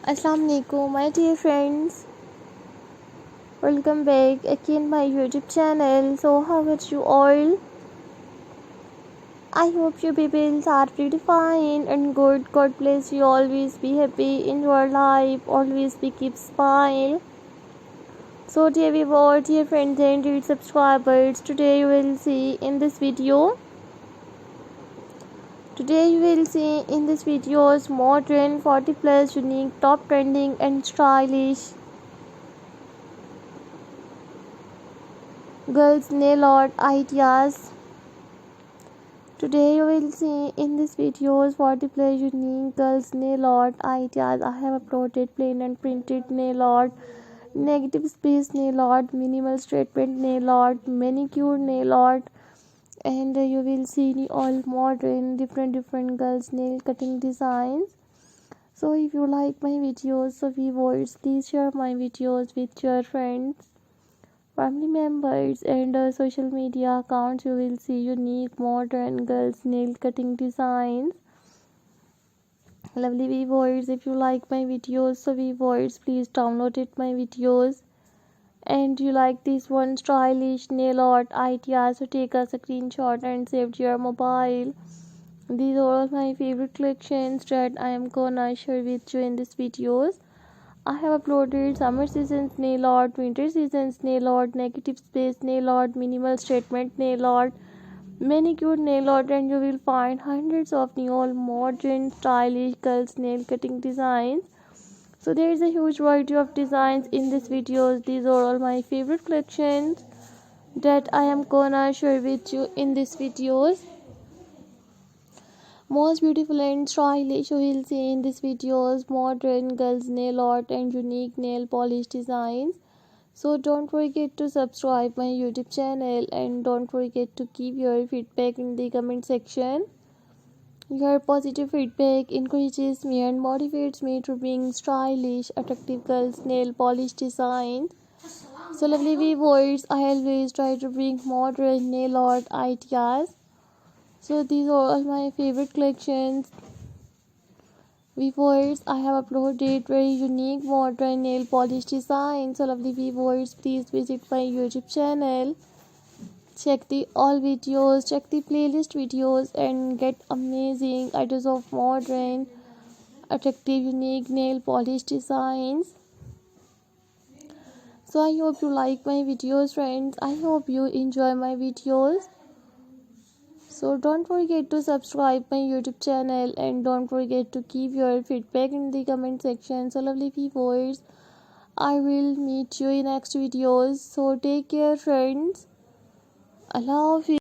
Assalamu alaikum, my dear friends. Welcome back again my YouTube channel. So how are you all? I hope you people are pretty fine and good. God bless you. Always be happy in your life. Always be keep smile. So dear viewers, dear friends and dear subscribers, today you will see in this video. Today you will see in this videos modern 40 plus unique top trending and stylish girls nail art ideas. Today you will see in this videos 40 plus unique girls nail art ideas. I have uploaded plain and printed nail art, negative space nail art, minimal statement nail art, manicure nail art, and you will see all modern different girls nail cutting designs. So if you like my videos, so viewers, please share my videos with your friends, family members, and social media accounts. You will see unique modern girls nail cutting designs. Lovely viewers, if you like my videos, so viewers, please download it my videos. And you like this one stylish nail art idea, so take a screenshot and save to your mobile. These are all my favorite collections that I am gonna share with you in this videos. I have uploaded summer seasons nail art, winter seasons nail art, negative space nail art, minimal statement nail art, manicure nail art, and you will find hundreds of new modern stylish girls nail cutting designs. So there is a huge variety of designs in this videos. These are all my favorite collections that I am gonna share with you in this videos. Most beautiful and stylish you will see in this videos modern girls nail art and unique nail polish designs. So don't forget to subscribe my YouTube channel and don't forget to give your feedback in the comment section. Your positive feedback encourages me and motivates me to bring stylish, attractive girls nail polish designs. So lovely viewers, I always try to bring modern nail art ideas. So these are all my favorite collections. Viewers, I have uploaded very unique modern nail polish designs. So lovely viewers, please visit my YouTube channel. Check the all videos, check the playlist videos and get amazing ideas of modern, attractive, unique nail polish designs. So I hope you like my videos, friends. I hope you enjoy my videos. So don't forget to subscribe my YouTube channel and don't forget to give your feedback in the comment section. So lovely viewers, I will meet you in next videos. So take care, friends. I love you.